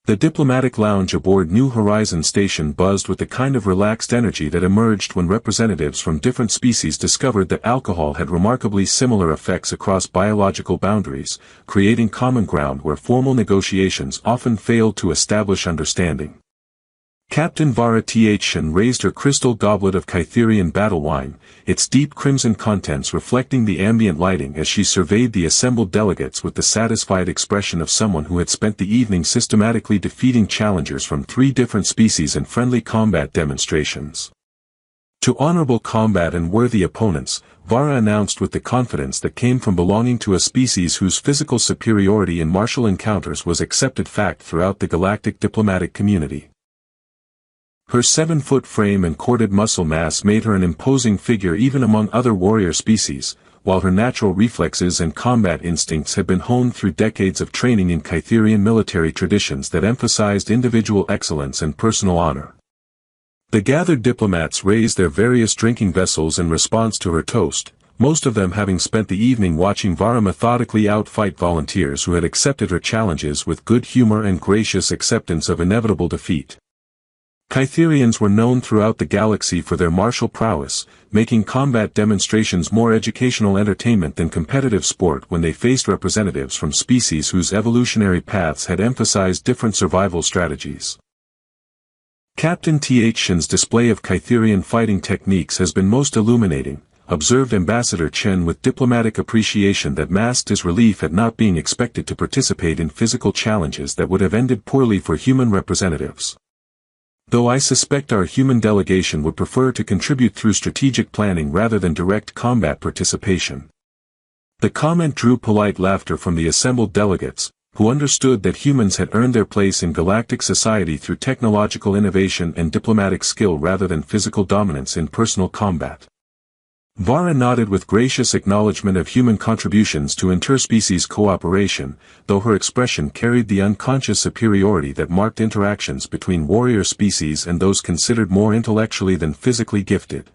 The diplomatic lounge aboard New Horizons station buzzed with the kind of relaxed energy that emerged when representatives from different species discovered that alcohol had remarkably similar effects across biological boundaries, creating common ground where formal negotiations often failed to establish understanding. Captain Vara Thn raised her crystal goblet of Kytherian battle wine, its deep crimson contents reflecting the ambient lighting as she surveyed the assembled delegates with the satisfied expression of someone who had spent the evening systematically defeating challengers from 3 different species in friendly combat demonstrations. To honorable combat and worthy opponents, Vara announced with the confidence that came from belonging to a species whose physical superiority in martial encounters was accepted fact throughout the galactic diplomatic community. Her 7-foot frame and corded muscle mass made her an imposing figure even among other warrior species, while her natural reflexes and combat instincts had been honed through decades of training in Kytherian military traditions that emphasized individual excellence and personal honor. The gathered diplomats raised their various drinking vessels in response to her toast, most of them having spent the evening watching Vara methodically outfight volunteers who had accepted her challenges with good humor and gracious acceptance of inevitable defeat. Kytherians were known throughout the galaxy for their martial prowess, making combat demonstrations more educational entertainment than competitive sport when they faced representatives from species whose evolutionary paths had emphasized different survival strategies. Captain Thn's display of Kytherian fighting techniques has been most illuminating, observed Ambassador Chen with diplomatic appreciation that masked his relief at not being expected to participate in physical challenges that would have ended poorly for human representatives. Though I suspect our human delegation would prefer to contribute through strategic planning rather than direct combat participation. The comment drew polite laughter from the assembled delegates, who understood that humans had earned their place in galactic society through technological innovation and diplomatic skill rather than physical dominance in personal combat. Vara nodded with gracious acknowledgement of human contributions to interspecies cooperation, though her expression carried the unconscious superiority that marked interactions between warrior species and those considered more intellectually than physically gifted.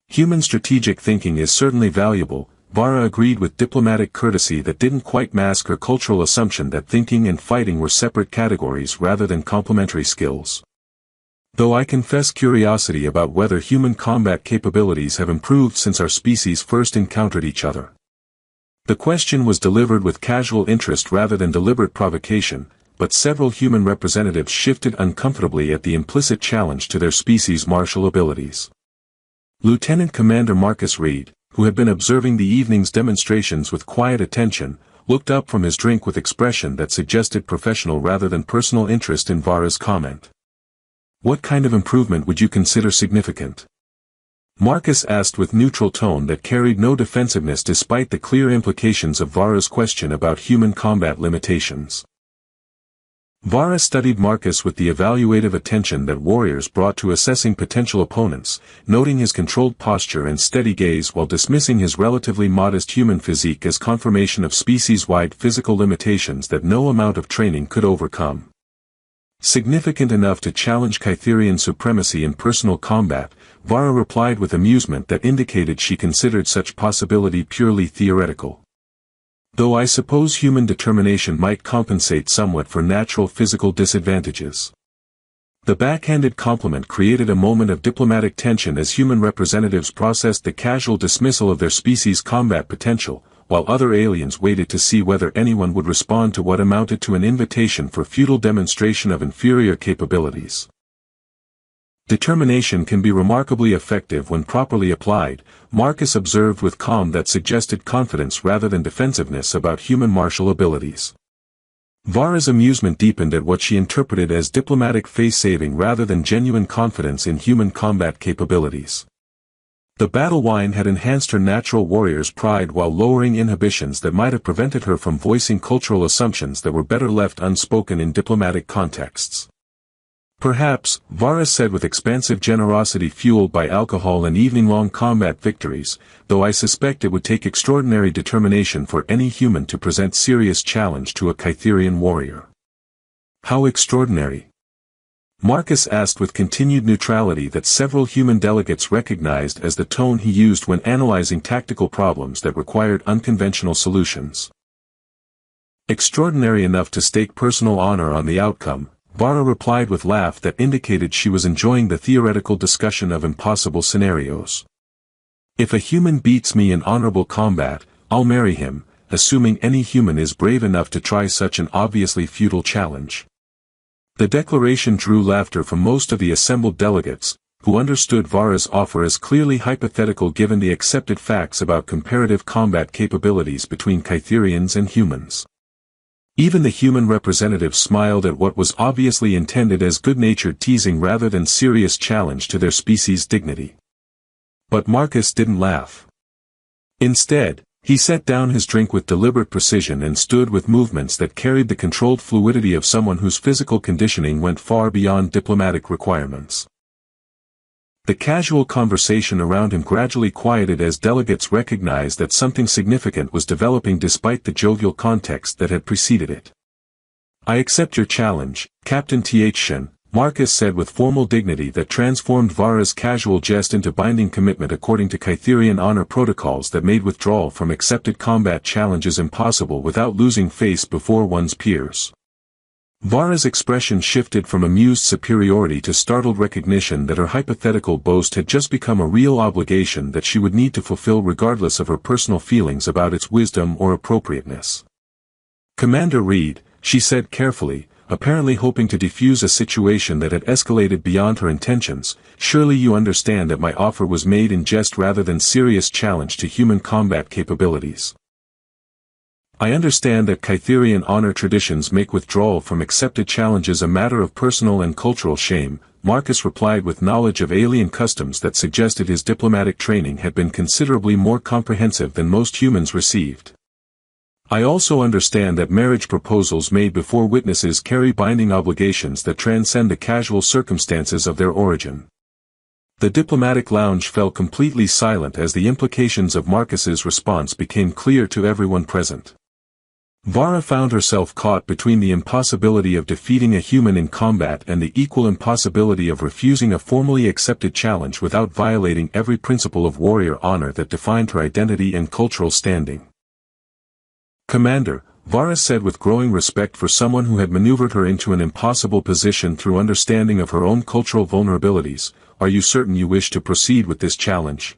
Human strategic thinking is certainly valuable, Vara agreed with diplomatic courtesy that didn't quite mask her cultural assumption that thinking and fighting were separate categories rather than complementary skills. Though I confess curiosity about whether human combat capabilities have improved since our species first encountered each other. The question was delivered with casual interest rather than deliberate provocation, but several human representatives shifted uncomfortably at the implicit challenge to their species' martial abilities. Lieutenant Commander Marcus Reed, who had been observing the evening's demonstrations with quiet attention, looked up from his drink with expression that suggested professional rather than personal interest in Vara's comment. What kind of improvement would you consider significant? Marcus asked with neutral tone that carried no defensiveness despite the clear implications of Vara's question about human combat limitations. Vara studied Marcus with the evaluative attention that warriors brought to assessing potential opponents, noting his controlled posture and steady gaze while dismissing his relatively modest human physique as confirmation of species-wide physical limitations that no amount of training could overcome. Significant enough to challenge Kytherian supremacy in personal combat, Vara replied with amusement that indicated she considered such possibility purely theoretical. Though I suppose human determination might compensate somewhat for natural physical disadvantages. The backhanded compliment created a moment of diplomatic tension as human representatives processed the casual dismissal of their species' combat potential, while other aliens waited to see whether anyone would respond to what amounted to an invitation for futile demonstration of inferior capabilities. Determination can be remarkably effective when properly applied, Marcus observed with calm that suggested confidence rather than defensiveness about human martial abilities. Vara's amusement deepened at what she interpreted as diplomatic face-saving rather than genuine confidence in human combat capabilities. The battle wine had enhanced her natural warrior's pride while lowering inhibitions that might have prevented her from voicing cultural assumptions that were better left unspoken in diplomatic contexts. Perhaps, Vara said with expansive generosity fueled by alcohol and evening-long combat victories, though I suspect it would take extraordinary determination for any human to present serious challenge to a Kytherian warrior. How extraordinary? Marcus asked with continued neutrality that several human delegates recognized as the tone he used when analyzing tactical problems that required unconventional solutions. Extraordinary enough to stake personal honor on the outcome, Vara replied with a laugh that indicated she was enjoying the theoretical discussion of impossible scenarios. If a human beats me in honorable combat, I'll marry him, assuming any human is brave enough to try such an obviously futile challenge. The declaration drew laughter from most of the assembled delegates, who understood Vara's offer as clearly hypothetical given the accepted facts about comparative combat capabilities between Kytherians and humans. Even the human representatives smiled at what was obviously intended as good-natured teasing rather than serious challenge to their species' dignity. But Marcus didn't laugh. Instead, he set down his drink with deliberate precision and stood with movements that carried the controlled fluidity of someone whose physical conditioning went far beyond diplomatic requirements. The casual conversation around him gradually quieted as delegates recognized that something significant was developing despite the jovial context that had preceded it. "I accept your challenge, Captain Shen," Marcus said with formal dignity that transformed Vara's casual jest into binding commitment according to Kytherian honor protocols that made withdrawal from accepted combat challenges impossible without losing face before one's peers. Vara's expression shifted from amused superiority to startled recognition that her hypothetical boast had just become a real obligation that she would need to fulfill regardless of her personal feelings about its wisdom or appropriateness. "Commander Reed," she said carefully, apparently hoping to defuse a situation that had escalated beyond her intentions, "surely you understand that my offer was made in jest rather than serious challenge to human combat capabilities." "I understand that Kytherian honor traditions make withdrawal from accepted challenges a matter of personal and cultural shame," Marcus replied with knowledge of alien customs that suggested his diplomatic training had been considerably more comprehensive than most humans received. "I also understand that marriage proposals made before witnesses carry binding obligations that transcend the casual circumstances of their origin." The diplomatic lounge fell completely silent as the implications of Marcus's response became clear to everyone present. Vara found herself caught between the impossibility of defeating a human in combat and the equal impossibility of refusing a formally accepted challenge without violating every principle of warrior honor that defined her identity and cultural standing. "Commander," Vara said with growing respect for someone who had maneuvered her into an impossible position through understanding of her own cultural vulnerabilities, "are you certain you wish to proceed with this challenge?"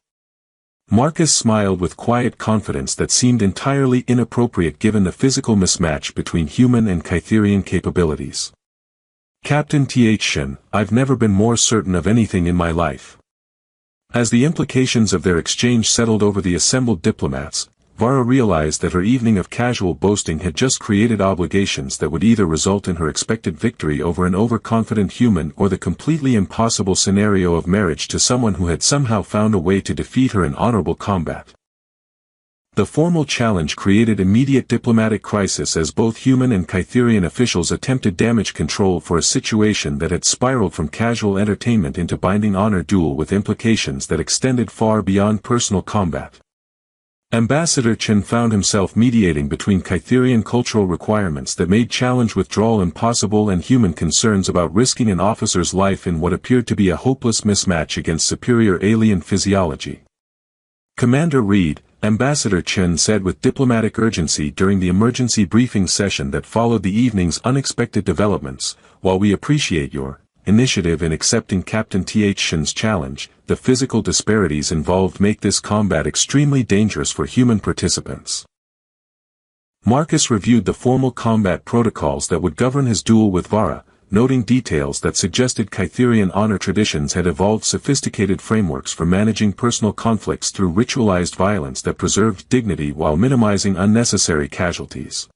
Marcus smiled with quiet confidence that seemed entirely inappropriate given the physical mismatch between human and Kytherian capabilities. "Captain Shen, I've never been more certain of anything in my life." As the implications of their exchange settled over the assembled diplomats, Vara realized that her evening of casual boasting had just created obligations that would either result in her expected victory over an overconfident human or the completely impossible scenario of marriage to someone who had somehow found a way to defeat her in honorable combat. The formal challenge created immediate diplomatic crisis as both human and Kytherian officials attempted damage control for a situation that had spiraled from casual entertainment into binding honor duel with implications that extended far beyond personal combat. Ambassador Chen found himself mediating between Kytherian cultural requirements that made challenge withdrawal impossible and human concerns about risking an officer's life in what appeared to be a hopeless mismatch against superior alien physiology. "Commander Reed," Ambassador Chen said with diplomatic urgency during the emergency briefing session that followed the evening's unexpected developments, "while we appreciate your initiative in accepting Captain Shen's challenge, the physical disparities involved make this combat extremely dangerous for human participants." Marcus reviewed the formal combat protocols that would govern his duel with Vara, noting details that suggested Kytherian honor traditions had evolved sophisticated frameworks for managing personal conflicts through ritualized violence that preserved dignity while minimizing unnecessary casualties.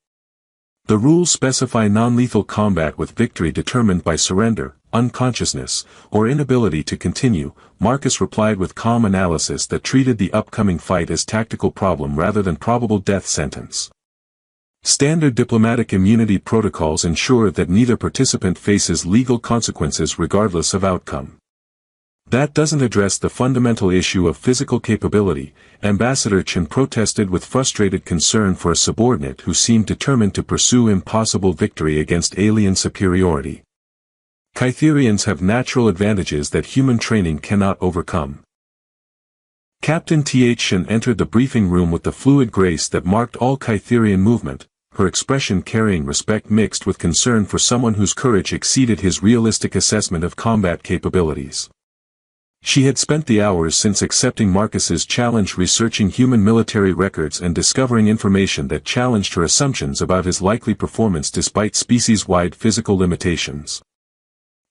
The rules specify non-lethal combat with victory determined by surrender, unconsciousness, or inability to continue, Marcus replied with calm analysis that treated the upcoming fight as tactical problem rather than probable death sentence. Standard diplomatic immunity protocols ensure that neither participant faces legal consequences regardless of outcome. That doesn't address the fundamental issue of physical capability, Ambassador Chen protested with frustrated concern for a subordinate who seemed determined to pursue impossible victory against alien superiority. Kytherians have natural advantages that human training cannot overcome. Captain Shen entered the briefing room with the fluid grace that marked all Kytherian movement, her expression carrying respect mixed with concern for someone whose courage exceeded his realistic assessment of combat capabilities. She had spent the hours since accepting Marcus's challenge researching human military records and discovering information that challenged her assumptions about his likely performance despite species-wide physical limitations.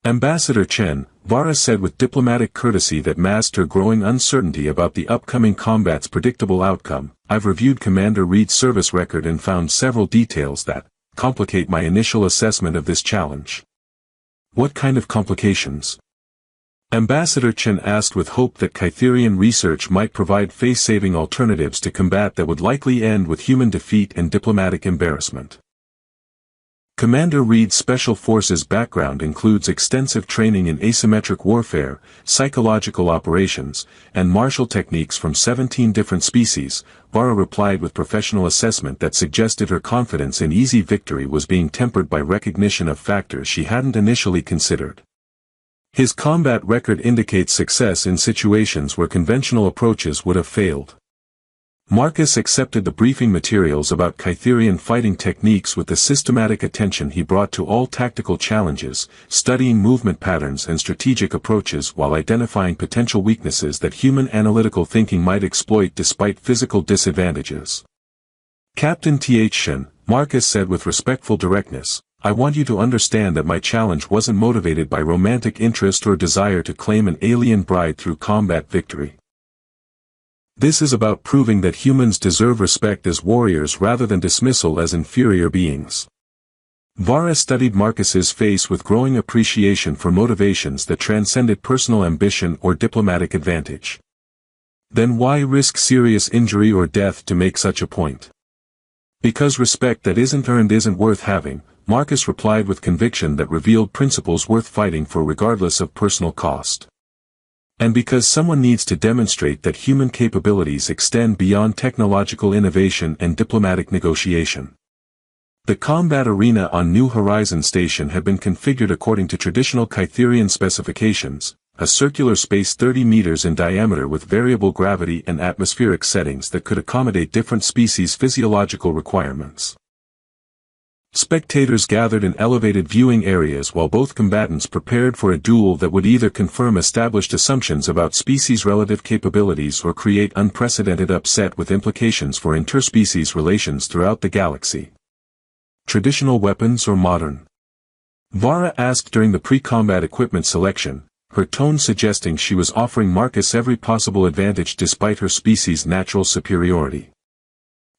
Ambassador Chen, Vara said with diplomatic courtesy that masked her growing uncertainty about the upcoming combat's predictable outcome, I've reviewed Commander Reed's service record and found several details that complicate my initial assessment of this challenge. What kind of complications? Ambassador Chen asked with hope that Kytherian research might provide face-saving alternatives to combat that would likely end with human defeat and diplomatic embarrassment. Commander Reed's Special Forces background includes extensive training in asymmetric warfare, psychological operations, and martial techniques from 17 different species. Vara replied with professional assessment that suggested her confidence in easy victory was being tempered by recognition of factors she hadn't initially considered. His combat record indicates success in situations where conventional approaches would have failed. Marcus accepted the briefing materials about Kytherian fighting techniques with the systematic attention he brought to all tactical challenges, studying movement patterns and strategic approaches while identifying potential weaknesses that human analytical thinking might exploit despite physical disadvantages. Captain Th Shen, Marcus said with respectful directness, I want you to understand that my challenge wasn't motivated by romantic interest or desire to claim an alien bride through combat victory. This is about proving that humans deserve respect as warriors rather than dismissal as inferior beings. Vara studied Marcus's face with growing appreciation for motivations that transcended personal ambition or diplomatic advantage. Then why risk serious injury or death to make such a point? Because respect that isn't earned isn't worth having, Marcus replied with conviction that revealed principles worth fighting for regardless of personal cost. And because someone needs to demonstrate that human capabilities extend beyond technological innovation and diplomatic negotiation. The combat arena on New Horizon Station had been configured according to traditional Kytherian specifications, a circular space 30 meters in diameter with variable gravity and atmospheric settings that could accommodate different species' physiological requirements. Spectators gathered in elevated viewing areas while both combatants prepared for a duel that would either confirm established assumptions about species' relative capabilities or create unprecedented upset with implications for interspecies relations throughout the galaxy. Traditional weapons or modern? Vara asked during the pre-combat equipment selection, her tone suggesting she was offering Marcus every possible advantage despite her species' natural superiority.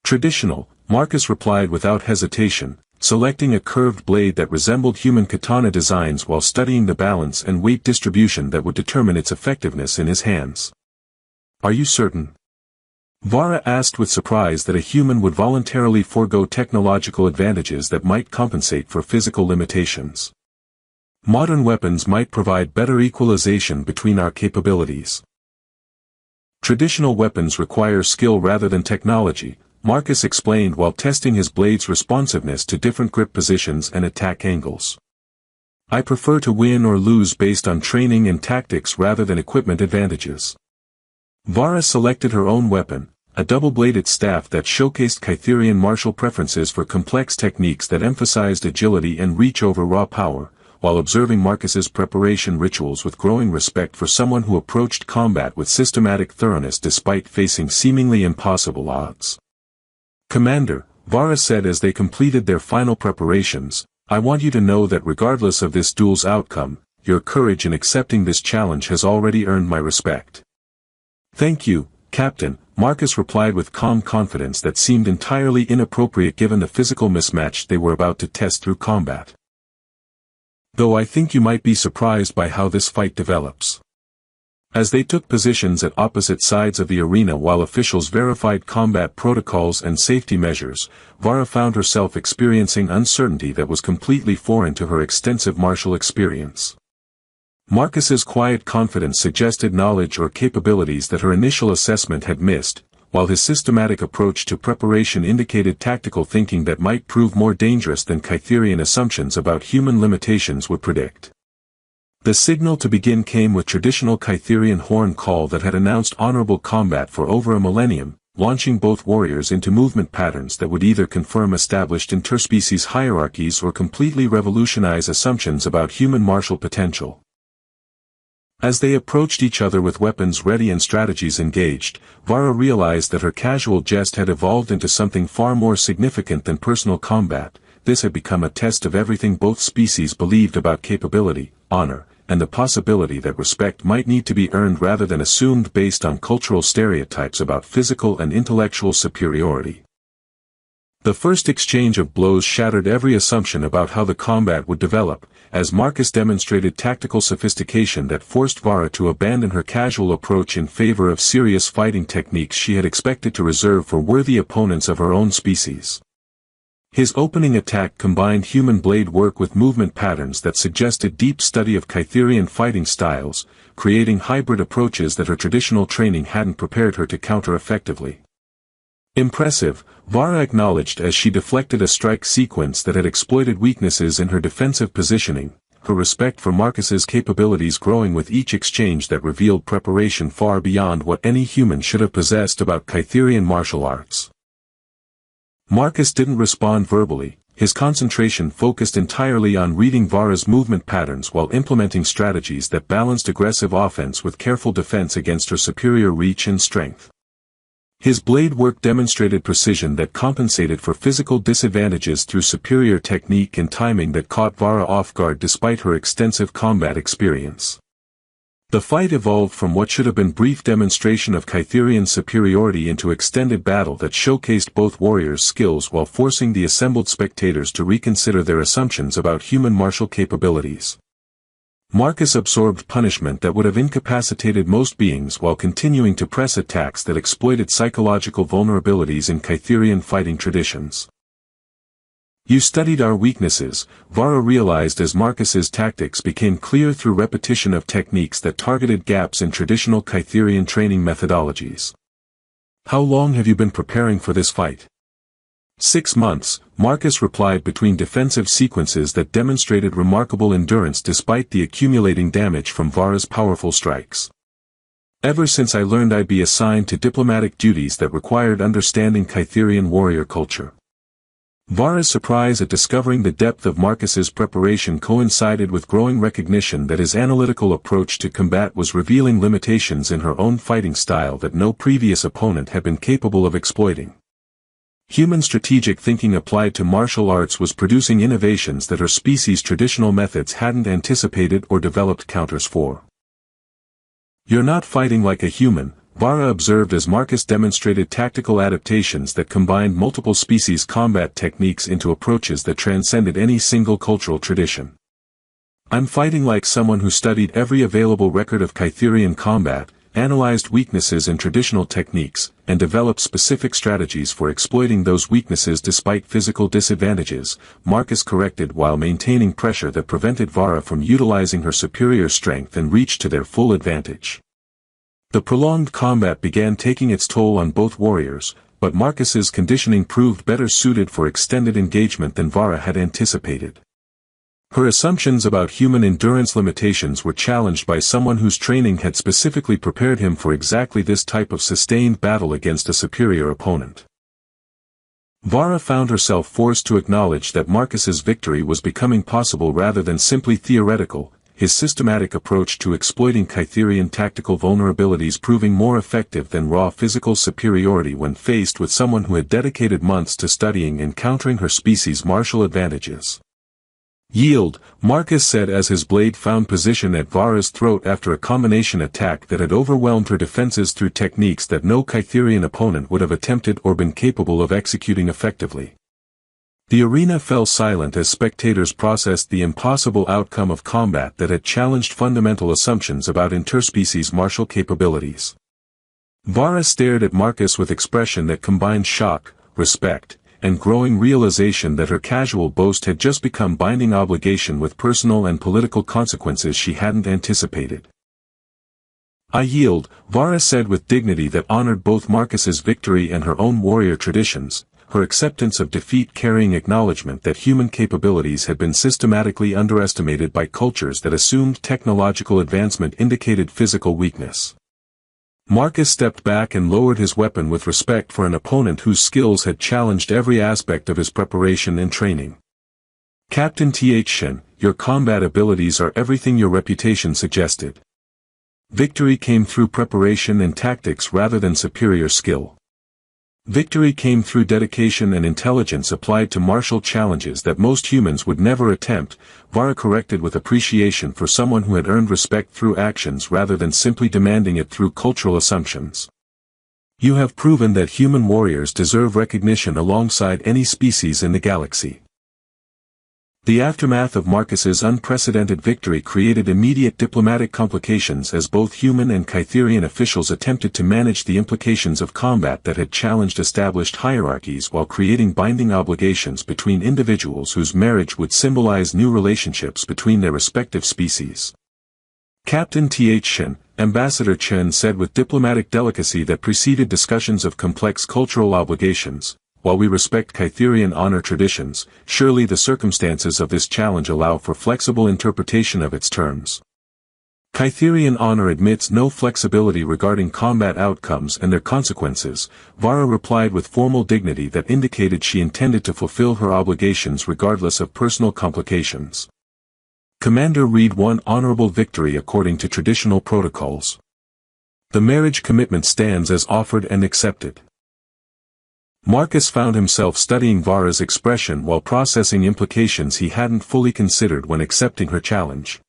Traditional, Marcus replied without hesitation, selecting a curved blade that resembled human katana designs while studying the balance and weight distribution that would determine its effectiveness in his hands. Are you certain? Vara asked with surprise that a human would voluntarily forego technological advantages that might compensate for physical limitations. Modern weapons might provide better equalization between our capabilities. Traditional weapons require skill rather than technology, Marcus explained while testing his blade's responsiveness to different grip positions and attack angles. I prefer to win or lose based on training and tactics rather than equipment advantages. Vara selected her own weapon, a double-bladed staff that showcased Kytherian martial preferences for complex techniques that emphasized agility and reach over raw power, while observing Marcus's preparation rituals with growing respect for someone who approached combat with systematic thoroughness despite facing seemingly impossible odds. Commander, Vara said as they completed their final preparations, I want you to know that regardless of this duel's outcome, your courage in accepting this challenge has already earned my respect. Thank you, Captain, Marcus replied with calm confidence that seemed entirely inappropriate given the physical mismatch they were about to test through combat. Though I think you might be surprised by how this fight develops. As they took positions at opposite sides of the arena while officials verified combat protocols and safety measures, Vara found herself experiencing uncertainty that was completely foreign to her extensive martial experience. Marcus's quiet confidence suggested knowledge or capabilities that her initial assessment had missed, while his systematic approach to preparation indicated tactical thinking that might prove more dangerous than Kytherian assumptions about human limitations would predict. The signal to begin came with traditional Kytherian horn call that had announced honorable combat for over a millennium, launching both warriors into movement patterns that would either confirm established interspecies hierarchies or completely revolutionize assumptions about human martial potential. As they approached each other with weapons ready and strategies engaged, Vara realized that her casual jest had evolved into something far more significant than personal combat. This had become a test of everything both species believed about capability, honor, and the possibility that respect might need to be earned rather than assumed based on cultural stereotypes about physical and intellectual superiority. The first exchange of blows shattered every assumption about how the combat would develop, as Marcus demonstrated tactical sophistication that forced Vara to abandon her casual approach in favor of serious fighting techniques she had expected to reserve for worthy opponents of her own species. His opening attack combined human blade work with movement patterns that suggested deep study of Kytherian fighting styles, creating hybrid approaches that her traditional training hadn't prepared her to counter effectively. Impressive, Vara acknowledged as she deflected a strike sequence that had exploited weaknesses in her defensive positioning, her respect for Marcus's capabilities growing with each exchange that revealed preparation far beyond what any human should have possessed about Kytherian martial arts. Marcus didn't respond verbally, his concentration focused entirely on reading Vara's movement patterns while implementing strategies that balanced aggressive offense with careful defense against her superior reach and strength. His blade work demonstrated precision that compensated for physical disadvantages through superior technique and timing that caught Vara off guard despite her extensive combat experience. The fight evolved from what should have been brief demonstration of Kytherian superiority into extended battle that showcased both warriors' skills while forcing the assembled spectators to reconsider their assumptions about human martial capabilities. Marcus absorbed punishment that would have incapacitated most beings while continuing to press attacks that exploited psychological vulnerabilities in Kytherian fighting traditions. You studied our weaknesses, Vara realized as Marcus's tactics became clear through repetition of techniques that targeted gaps in traditional Kytherian training methodologies. How long have you been preparing for this fight? 6 months, Marcus replied between defensive sequences that demonstrated remarkable endurance despite the accumulating damage from Vara's powerful strikes. Ever since I learned I'd be assigned to diplomatic duties that required understanding Kytherian warrior culture. Vara's surprise at discovering the depth of Marcus's preparation coincided with growing recognition that his analytical approach to combat was revealing limitations in her own fighting style that no previous opponent had been capable of exploiting. Human strategic thinking applied to martial arts was producing innovations that her species' traditional methods hadn't anticipated or developed counters for. You're not fighting like a human, Vara observed as Marcus demonstrated tactical adaptations that combined multiple species' combat techniques into approaches that transcended any single cultural tradition. I'm fighting like someone who studied every available record of Kytherian combat, analyzed weaknesses in traditional techniques, and developed specific strategies for exploiting those weaknesses despite physical disadvantages, Marcus corrected while maintaining pressure that prevented Vara from utilizing her superior strength and reach to their full advantage. The prolonged combat began taking its toll on both warriors, but Marcus's conditioning proved better suited for extended engagement than Vara had anticipated. Her assumptions about human endurance limitations were challenged by someone whose training had specifically prepared him for exactly this type of sustained battle against a superior opponent. Vara found herself forced to acknowledge that Marcus's victory was becoming possible rather than simply theoretical, his systematic approach to exploiting Kytherian tactical vulnerabilities proving more effective than raw physical superiority when faced with someone who had dedicated months to studying and countering her species' martial advantages. Yield, Marcus said as his blade found position at Vara's throat after a combination attack that had overwhelmed her defenses through techniques that no Kytherian opponent would have attempted or been capable of executing effectively. The arena fell silent as spectators processed the impossible outcome of combat that had challenged fundamental assumptions about interspecies martial capabilities. Vara stared at Marcus with expression that combined shock, respect, and growing realization that her casual boast had just become binding obligation with personal and political consequences she hadn't anticipated. I yield, Vara said with dignity that honored both Marcus's victory and her own warrior traditions, her acceptance of defeat carrying acknowledgement that human capabilities had been systematically underestimated by cultures that assumed technological advancement indicated physical weakness. Marcus stepped back and lowered his weapon with respect for an opponent whose skills had challenged every aspect of his preparation and training. Captain Shen, your combat abilities are everything your reputation suggested. Victory came through preparation and tactics rather than superior skill. Victory came through dedication and intelligence applied to martial challenges that most humans would never attempt, Vara corrected with appreciation for someone who had earned respect through actions rather than simply demanding it through cultural assumptions. You have proven that human warriors deserve recognition alongside any species in the galaxy. The aftermath of Marcus's unprecedented victory created immediate diplomatic complications as both human and Kytherian officials attempted to manage the implications of combat that had challenged established hierarchies while creating binding obligations between individuals whose marriage would symbolize new relationships between their respective species. Captain Shen, Ambassador Chen said with diplomatic delicacy that preceded discussions of complex cultural obligations. While we respect Kytherian honor traditions, surely the circumstances of this challenge allow for flexible interpretation of its terms. Kytherian honor admits no flexibility regarding combat outcomes and their consequences, Vara replied with formal dignity that indicated she intended to fulfill her obligations regardless of personal complications. Commander Reed won honorable victory according to traditional protocols. The marriage commitment stands as offered and accepted. Marcus found himself studying Vara's expression while processing implications he hadn't fully considered when accepting her challenge.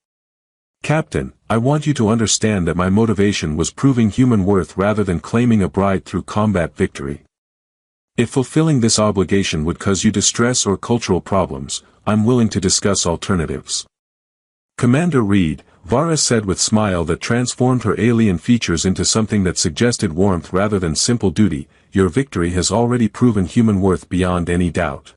Captain, I want you to understand that my motivation was proving human worth rather than claiming a bride through combat victory. If fulfilling this obligation would cause you distress or cultural problems, I'm willing to discuss alternatives. Commander Reed, Vara said with a smile that transformed her alien features into something that suggested warmth rather than simple duty, your victory has already proven human worth beyond any doubt.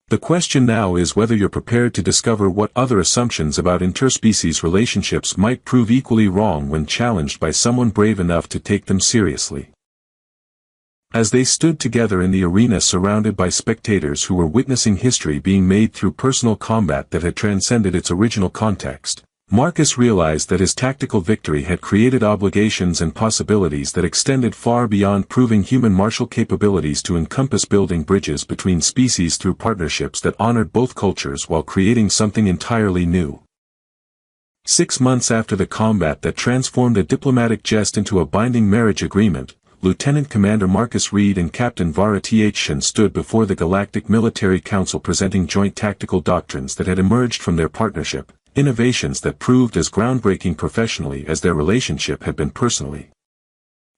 The question now is whether you're prepared to discover what other assumptions about interspecies relationships might prove equally wrong when challenged by someone brave enough to take them seriously. As they stood together in the arena surrounded by spectators who were witnessing history being made through personal combat that had transcended its original context, Marcus realized that his tactical victory had created obligations and possibilities that extended far beyond proving human martial capabilities to encompass building bridges between species through partnerships that honored both cultures while creating something entirely new. 6 months after the combat that transformed a diplomatic jest into a binding marriage agreement, Lieutenant Commander Marcus Reed and Captain Vara Shen stood before the Galactic Military Council presenting joint tactical doctrines that had emerged from their partnership. Innovations that proved as groundbreaking professionally as their relationship had been personally.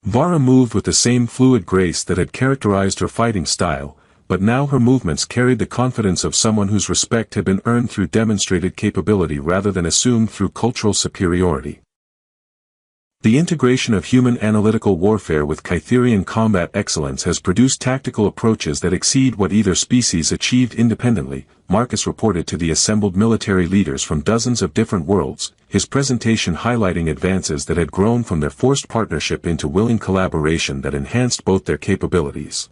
Vara moved with the same fluid grace that had characterized her fighting style, but now her movements carried the confidence of someone whose respect had been earned through demonstrated capability rather than assumed through cultural superiority. The integration of human analytical warfare with Kytherian combat excellence has produced tactical approaches that exceed what either species achieved independently, Marcus reported to the assembled military leaders from dozens of different worlds, his presentation highlighting advances that had grown from their forced partnership into willing collaboration that enhanced both their capabilities.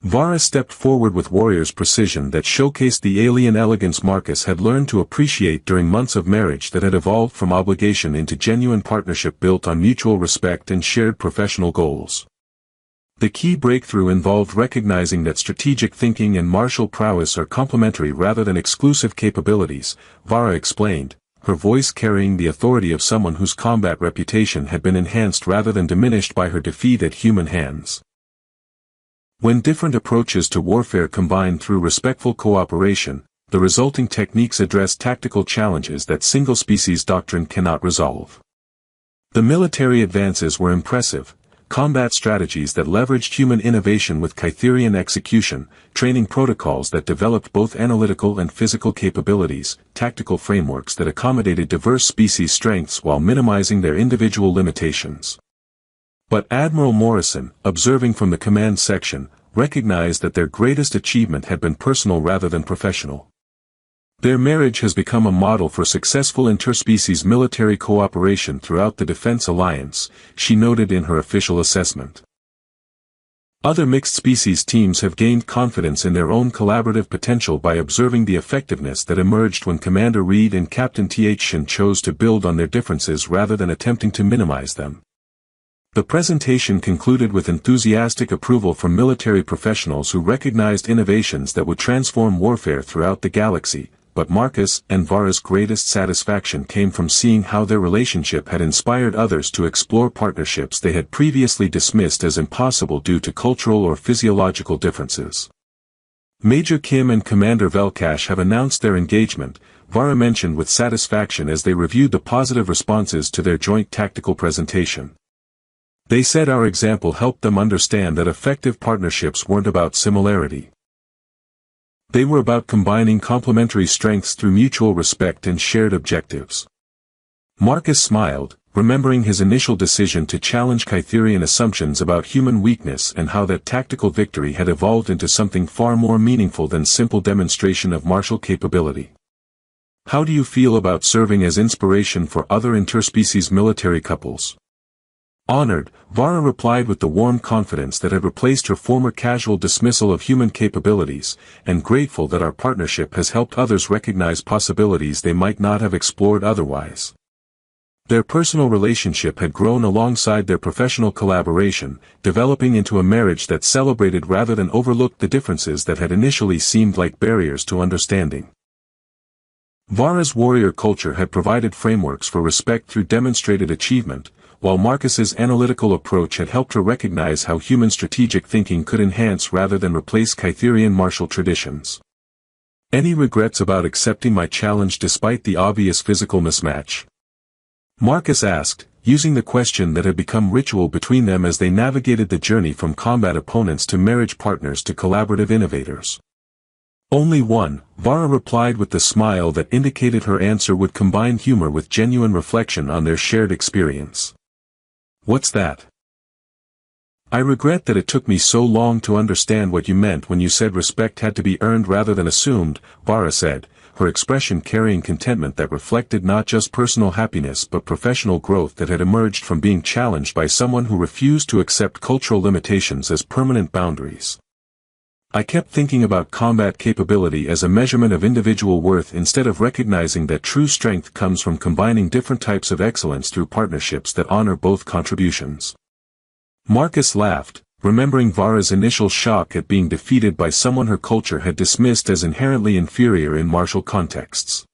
Vara stepped forward with warrior's precision that showcased the alien elegance Marcus had learned to appreciate during months of marriage that had evolved from obligation into genuine partnership built on mutual respect and shared professional goals. The key breakthrough involved recognizing that strategic thinking and martial prowess are complementary rather than exclusive capabilities, Vara explained, her voice carrying the authority of someone whose combat reputation had been enhanced rather than diminished by her defeat at human hands. When different approaches to warfare combine through respectful cooperation, the resulting techniques address tactical challenges that single-species doctrine cannot resolve. The military advances were impressive, combat strategies that leveraged human innovation with Kytherian execution, training protocols that developed both analytical and physical capabilities, tactical frameworks that accommodated diverse species' strengths while minimizing their individual limitations. But Admiral Morrison, observing from the command section, recognized that their greatest achievement had been personal rather than professional. Their marriage has become a model for successful interspecies military cooperation throughout the Defense Alliance, she noted in her official assessment. Other mixed-species teams have gained confidence in their own collaborative potential by observing the effectiveness that emerged when Commander Reed and Captain Shen chose to build on their differences rather than attempting to minimize them. The presentation concluded with enthusiastic approval from military professionals who recognized innovations that would transform warfare throughout the galaxy, but Marcus and Vara's greatest satisfaction came from seeing how their relationship had inspired others to explore partnerships they had previously dismissed as impossible due to cultural or physiological differences. Major Kim and Commander Velkash have announced their engagement, Vara mentioned with satisfaction as they reviewed the positive responses to their joint tactical presentation. They said our example helped them understand that effective partnerships weren't about similarity. They were about combining complementary strengths through mutual respect and shared objectives. Marcus smiled, remembering his initial decision to challenge Kytherian assumptions about human weakness and how that tactical victory had evolved into something far more meaningful than simple demonstration of martial capability. How do you feel about serving as inspiration for other interspecies military couples? Honored, Vara replied with the warm confidence that had replaced her former casual dismissal of human capabilities, and grateful that our partnership has helped others recognize possibilities they might not have explored otherwise. Their personal relationship had grown alongside their professional collaboration, developing into a marriage that celebrated rather than overlooked the differences that had initially seemed like barriers to understanding. Vara's warrior culture had provided frameworks for respect through demonstrated achievement, while Marcus's analytical approach had helped her recognize how human strategic thinking could enhance rather than replace Kytherian martial traditions. Any regrets about accepting my challenge despite the obvious physical mismatch? Marcus asked, using the question that had become ritual between them as they navigated the journey from combat opponents to marriage partners to collaborative innovators. Only one, Vara replied with the smile that indicated her answer would combine humor with genuine reflection on their shared experience. What's that? I regret that it took me so long to understand what you meant when you said respect had to be earned rather than assumed, Vara said, her expression carrying contentment that reflected not just personal happiness but professional growth that had emerged from being challenged by someone who refused to accept cultural limitations as permanent boundaries. I kept thinking about combat capability as a measurement of individual worth instead of recognizing that true strength comes from combining different types of excellence through partnerships that honor both contributions. Marcus laughed, remembering Vara's initial shock at being defeated by someone her culture had dismissed as inherently inferior in martial contexts.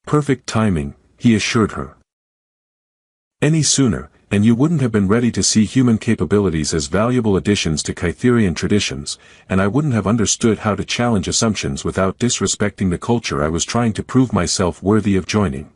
Perfect timing, he assured her. Any sooner, and you wouldn't have been ready to see human capabilities as valuable additions to Kytherian traditions, and I wouldn't have understood how to challenge assumptions without disrespecting the culture I was trying to prove myself worthy of joining.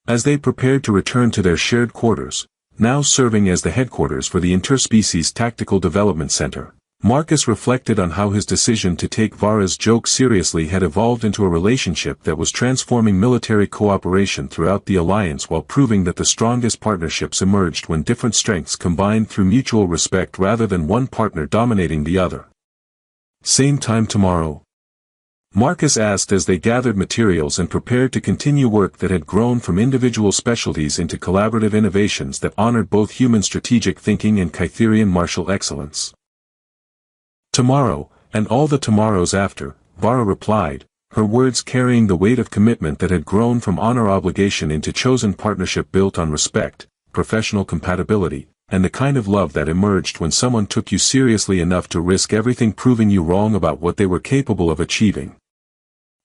As they prepared to return to their shared quarters, now serving as the headquarters for the Interspecies Tactical Development Center, Marcus reflected on how his decision to take Vara's joke seriously had evolved into a relationship that was transforming military cooperation throughout the alliance while proving that the strongest partnerships emerged when different strengths combined through mutual respect rather than one partner dominating the other. Same time tomorrow? Marcus asked as they gathered materials and prepared to continue work that had grown from individual specialties into collaborative innovations that honored both human strategic thinking and Kytherian martial excellence. Tomorrow, and all the tomorrows after, Vara replied, her words carrying the weight of commitment that had grown from honor obligation into chosen partnership built on respect, professional compatibility, and the kind of love that emerged when someone took you seriously enough to risk everything proving you wrong about what they were capable of achieving.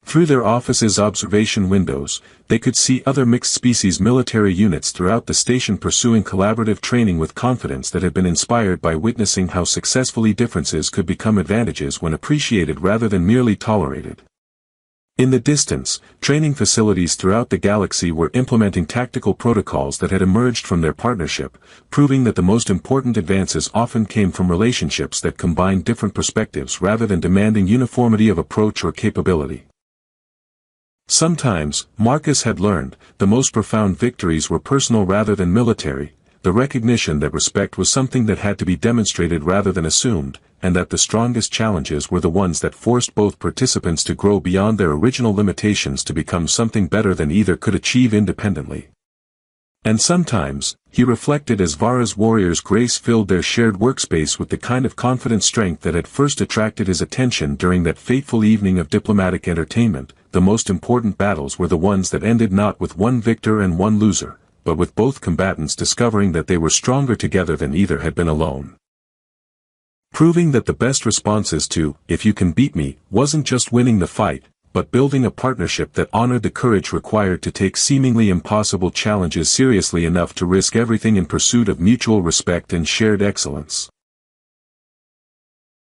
Through their office's observation windows, they could see other mixed-species military units throughout the station pursuing collaborative training with confidence that had been inspired by witnessing how successfully differences could become advantages when appreciated rather than merely tolerated. In the distance, training facilities throughout the galaxy were implementing tactical protocols that had emerged from their partnership, proving that the most important advances often came from relationships that combined different perspectives rather than demanding uniformity of approach or capability. Sometimes, Marcus had learned, the most profound victories were personal rather than military, the recognition that respect was something that had to be demonstrated rather than assumed, and that the strongest challenges were the ones that forced both participants to grow beyond their original limitations to become something better than either could achieve independently. And sometimes, he reflected as Vara's warriors' grace filled their shared workspace with the kind of confident strength that had first attracted his attention during that fateful evening of diplomatic entertainment. The most important battles were the ones that ended not with one victor and one loser, but with both combatants discovering that they were stronger together than either had been alone. Proving that the best responses to, "if you can beat me," wasn't just winning the fight, but building a partnership that honored the courage required to take seemingly impossible challenges seriously enough to risk everything in pursuit of mutual respect and shared excellence.